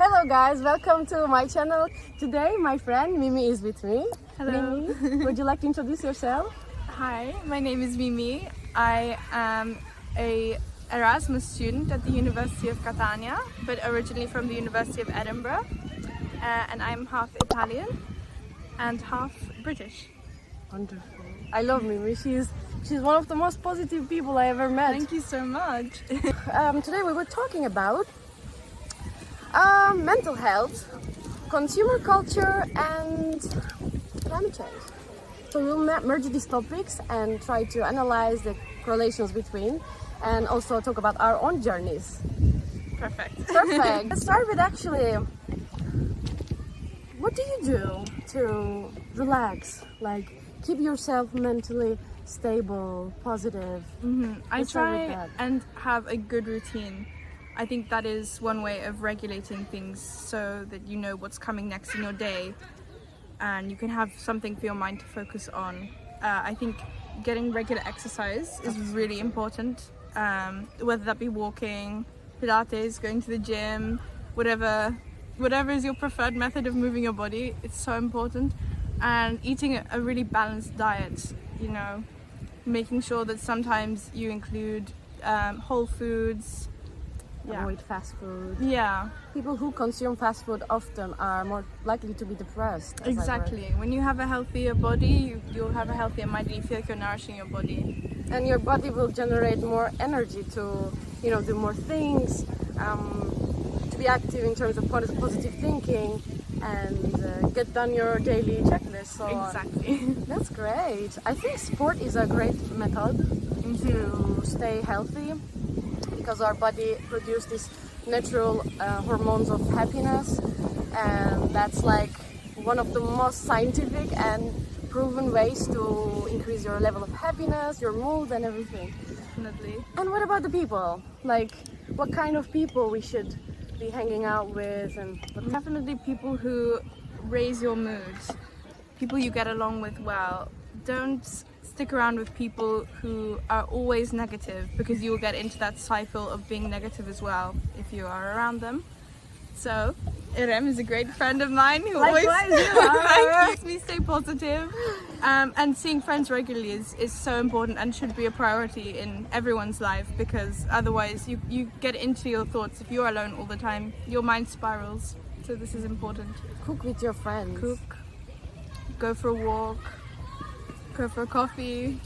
Hello guys, welcome to my channel. Today my friend Mimi is with me. Hello. Mimi, would you like to introduce yourself? Hi, my name is Mimi. I am a Erasmus student at the University of Catania, but originally from the University of Edinburgh. And I'm half Italian and half British. Wonderful. I love Mimi. She's one of the most positive people I ever met. Thank you so much. Today we were talking about mental health, consumer culture and climate change. So we'll merge these topics and try to analyze the correlations between and also talk about our own journeys. Perfect. Perfect. Let's start with actually, what do you do to relax? Like keep yourself mentally stable, positive? I Let's start with try that. and have a good routine. I think that is one way of regulating things so that you know what's coming next in your day and you can have something for your mind to focus on. I think getting regular exercise is really important, whether that be walking, Pilates, going to the gym, whatever is your preferred method of moving your body, it's so important. And eating a really balanced diet, you know, making sure that sometimes you include whole foods. Avoid fast food. Yeah, People who consume fast food often are more likely to be depressed. as I've exactly. When you have a healthier body, you'll have a healthier mind and you feel like you're nourishing your body. read. And your body will generate more energy to, do more things, to be active in terms of positive thinking, and get done your daily checklist. So Exactly. that's great. I think sport is a great method to stay healthy because our body produces these natural hormones of happiness, and that's like one of the most scientific and proven ways to increase your level of happiness, your mood and everything. Definitely. And what about the people? Like what kind of people we should be hanging out with and what Definitely people who raise your mood, people you get along with well. Don't stick around with people who are always negative because you will get into that cycle of being negative as well if you are around them. So, Irem is a great friend of mine who always makes me stay positive. And seeing friends regularly is so important and should be a priority in everyone's life because otherwise you get into your thoughts. If you're alone all the time, your mind spirals. So this is important. cook with your friends. Cook, go for a walk, go for a coffee.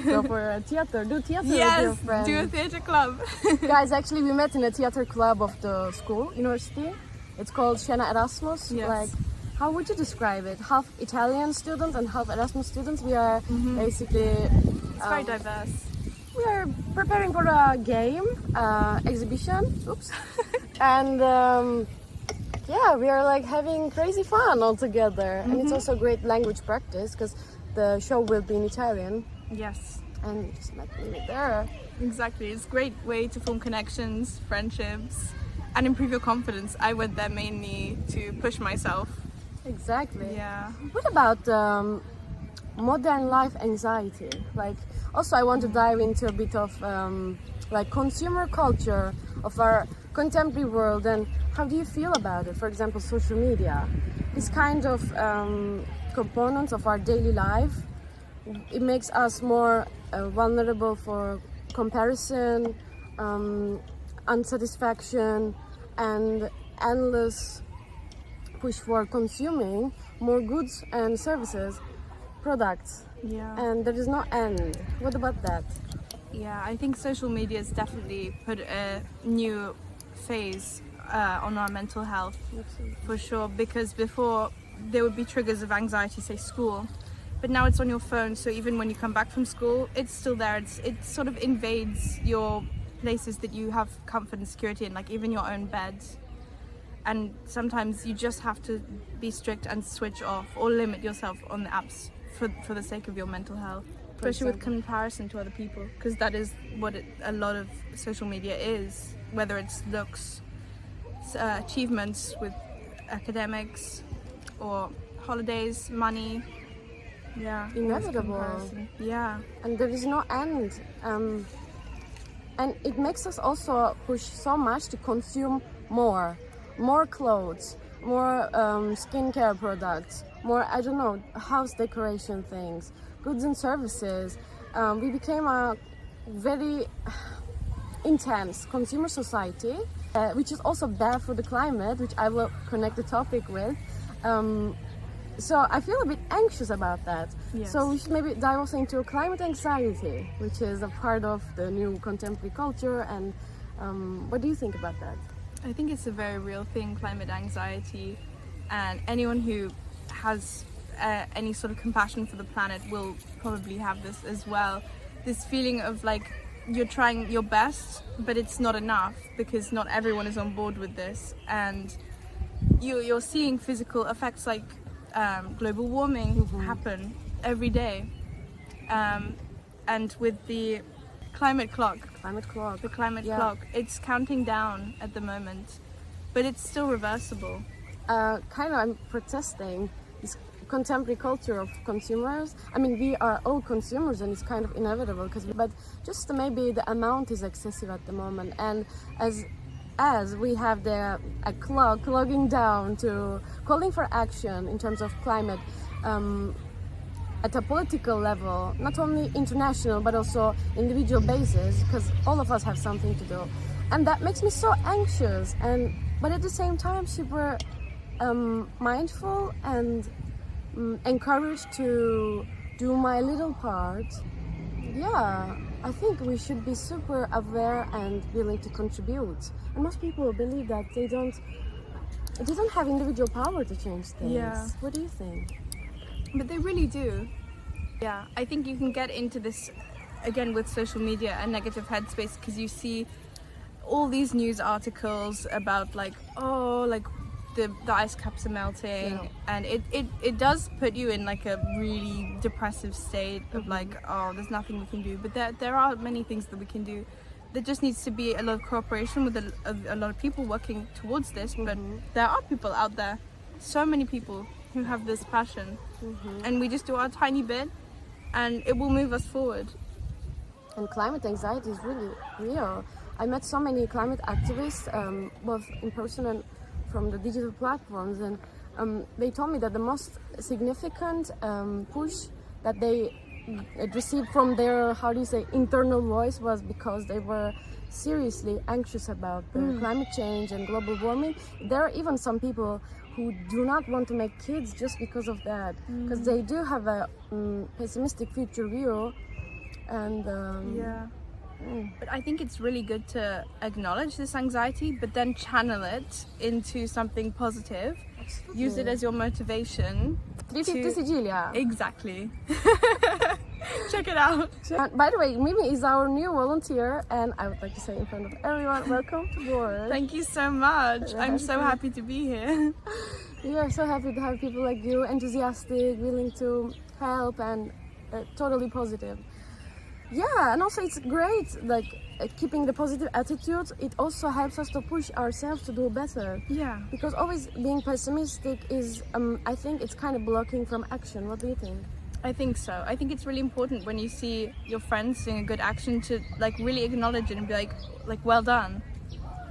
Go for a theater. Do theater with your Yes, friends. do a theatre club. Guys, actually we met in a theater club of the school, university. It's called Siena Erasmus. Yes. Like, how would you describe it? Half Italian students and half Erasmus students. We are basically It's very diverse. we are preparing for a game exhibition. Oops. And yeah, we are like having crazy fun all together. And it's also great language practice because the show will be in Italian. Yes, And just met me there. exactly. It's a great way to form connections, friendships, and improve your confidence. I went there mainly to push myself. Exactly. Yeah. What about modern life anxiety? Like, also I want to dive into a bit of like consumer culture of our contemporary world and how do you feel about it? For example, social media. This kind of components of our daily life, it makes us more vulnerable for comparison, unsatisfaction, and endless push for consuming more goods and services, products, Yeah. and there is no end. What about that? Yeah, I think social media has definitely put a new phase on our mental health for sure, because before there would be triggers of anxiety, say school, but now it's on your phone, so even when you come back from school it's still there. It sort of invades your places that you have comfort and security in, like even your own bed. And sometimes you just have to be strict and switch off or limit yourself on the apps for the sake of your mental health, especially with comparison to other people, because that is what a lot of social media is, whether it's looks, achievements with academics or holidays, money. Yeah, Inevitable. comparison. Yeah, And there is no end. And it makes us also push so much to consume more more clothes, more skincare products, more, I don't know, house decoration things, goods and services. We became a very intense consumer society, which is also bad for the climate, which I will connect the topic with. So I feel a bit anxious about that. Yes. So we should maybe dive also into climate anxiety, which is a part of the new contemporary culture. And what do you think about that? I think it's a very real thing, climate anxiety, and anyone who has any sort of compassion for the planet will probably have this as well. This feeling of like you're trying your best, but it's not enough because not everyone is on board with this, and you're seeing physical effects like global warming happen every day, and with the climate clock, the climate clock, it's counting down at the moment, but it's still reversible. Kind of, I'm protesting this contemporary culture of consumers. I mean, we are all consumers, and it's kind of inevitable. But just maybe the amount is excessive at the moment, and as we have the clock clogging down to calling for action in terms of climate. At a political level, not only international but also individual basis, because all of us have something to do, and that makes me so anxious. But at the same time, super mindful and encouraged to do my little part. Yeah, I think we should be super aware and willing to contribute. And most people believe that they don't have individual power to change things. Yeah. What do you think? But they really do. Yeah, I think you can get into this, again, with social media, a negative headspace, because you see all these news articles about like, oh, like the ice caps are melting, and it does put you in like a really depressive state of like, oh, there's nothing we can do. But there are many things that we can do. There just needs to be a lot of cooperation with a lot of people working towards this. But there are people out there, so many people who have this passion, and we just do our tiny bit, and it will move us forward. And climate anxiety is really real. I met so many climate activists, both in person and from the digital platforms, and they told me that the most significant push that they received from their, how do you say, internal voice was because they were seriously anxious about the climate change and global warming. There are even some people who do not want to make kids just because of that, because they do have a pessimistic future view. And but I think it's really good to acknowledge this anxiety, but then channel it into something positive. Absolutely. Use it as your motivation. 350 Sicilia. Exactly. Check it out. And by the way, Mimi is our new volunteer, and I would like to say in front of everyone, welcome to board. Thank you so much. I'm so happy to be here. We are so happy to have people like you, enthusiastic, willing to help, and totally positive. Yeah, and also it's great, like keeping the positive attitude. It also helps us to push ourselves to do better. Yeah. Because always being pessimistic is, I think it's kind of blocking from action. What do you think? I think so. I think it's really important when you see your friends doing a good action to like really acknowledge it and be like well done,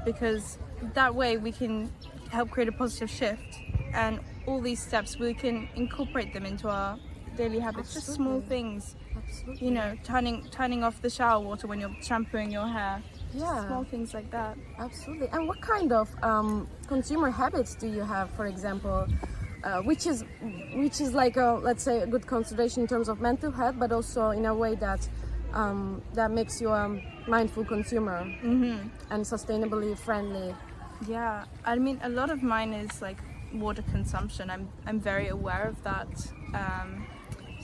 because that way we can help create a positive shift, and all these steps we can incorporate them into our daily habits. Absolutely. Just small things. Absolutely. You know, turning off the shower water when you're shampooing your hair. Yeah. Small things like that. Absolutely. And what kind of consumer habits do you have, for example, which is like a, let's say, a good consideration in terms of mental health, but also in a way that that makes you a mindful consumer and sustainably friendly. Yeah, I mean, a lot of mine is like water consumption. I'm very aware of that.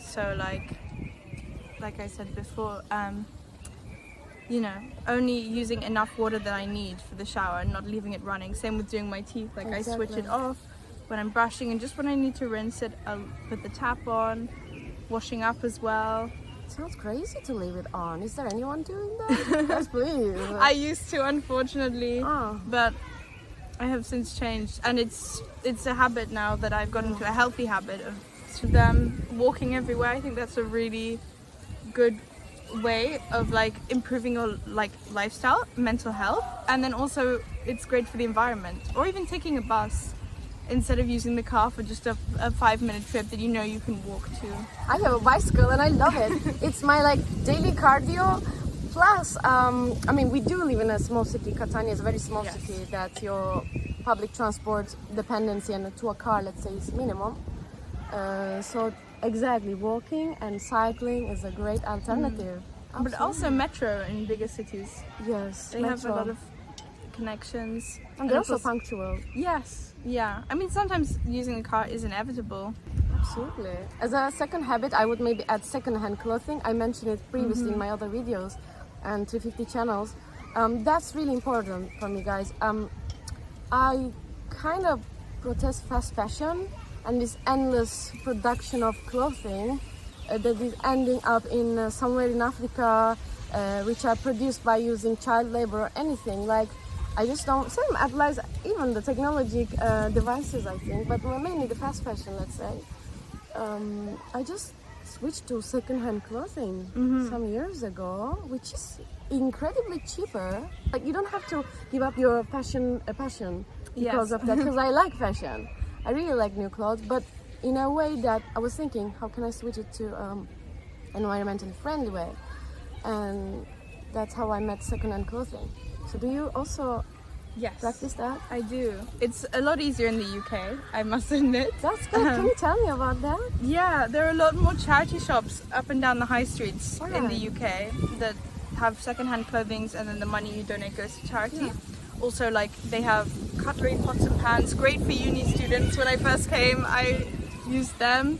So like I said before, you know, only using enough water that I need for the shower and not leaving it running. Same with doing my teeth. Like I switch it off when I'm brushing, and just when I need to rinse it, I'll put the tap on. Washing up as well. It sounds crazy to leave it on. Is there anyone doing that? Yes, please. I used to, unfortunately, but I have since changed, and it's a habit now that I've got into, a healthy habit of walking everywhere. I think that's a really good way of like improving your like lifestyle, mental health, and then also it's great for the environment. Or even taking a bus instead of using the car for just a 5-minute trip that you know you can walk to. I have a bicycle and I love it. It's my like daily cardio. Plus, I mean, we do live in a small city. Catania is a very small Yes. city that your public transport dependency and to a car, let's say, is minimum. So exactly, walking and cycling is a great alternative. But also metro in bigger cities. Yes, They have a metro. lot of connections. And they're of also course- punctual. Yes, yeah. I mean, sometimes using a car is inevitable. Absolutely. As a second habit, I would maybe add second-hand clothing. I mentioned it previously in my other videos and 350 channels. That's really important for me, guys. I kind of protest fast fashion and this endless production of clothing that is ending up in somewhere in Africa, which are produced by using child labor or anything. Like, I just don't. Same applies even the technology devices, I think, but mainly the fast fashion, let's say. I just switched to second-hand clothing some years ago, which is incredibly cheaper. Like, you don't have to give up your passion because Yes. of that. Because I like fashion, I really like new clothes, but in a way that I was thinking, how can I switch it to environmentally friendly way? And that's how I met second-hand clothing. So do you also Yes, practice that? I do. It's a lot easier in the UK, I must admit. That's good. Can you tell me about that? Yeah, there are a lot more charity shops up and down the high streets in the Alright. UK that have second-hand clothing, and then the money you donate goes to charity. Also, like, they have cutlery, pots and pans, great for uni students. When I first came, I used them.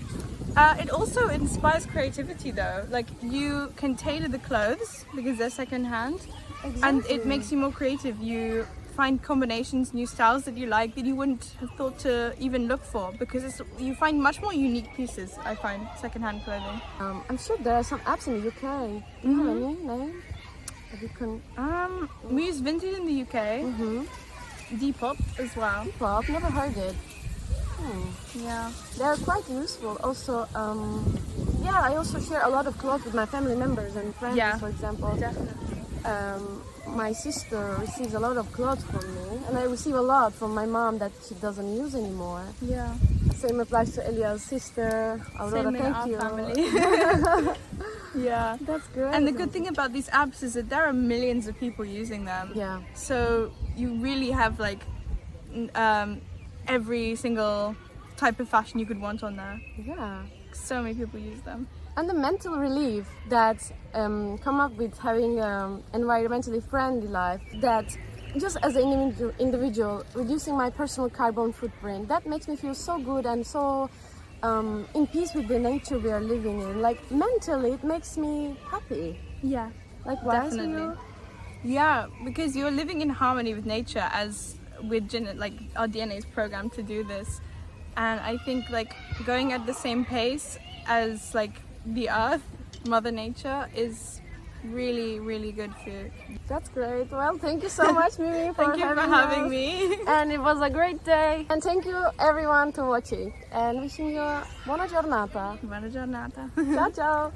It also inspires creativity though. Like, you can tailor the clothes because they're second-hand, and it makes you more creative. You find combinations, new styles that you like that you wouldn't have thought to even look for, because you find much more unique pieces. I find second-hand clothing. I'm sure there are some apps in the UK. Do you have any name that you can? We use Vinted in the UK, Depop as well. Pop, never heard it. Yeah. They're quite useful. Also, yeah, I also share a lot of clothes with my family members and friends. Yeah. For example, Definitely. my sister receives a lot of clothes from me, and I receive a lot from my mom that she doesn't use anymore. Yeah. Same applies to Elia's sister. Aurora, Same in thank our you. family. Yeah. That's good. And the good thing about these apps is that there are millions of people using them. Yeah. So you really have like every single type of fashion you could want on there. Yeah. So many people use them. And the mental relief that come up with having environmentally friendly life, that just as an individual, reducing my personal carbon footprint, that makes me feel so good and so in peace with the nature we are living in. Like, mentally, it makes me happy. Yeah. Like, why is Definitely. you? Yeah, because you're living in harmony with nature, as with like our DNA is programmed to do this. And I think like going at the same pace as like the earth, Mother Nature, is really, really good for you. That's great. Well, thank you so much, Mimi, for Thank you for having having us. me. And it was a great day. And thank you everyone to watching. And wishing you buona giornata. Buona giornata. Ciao ciao.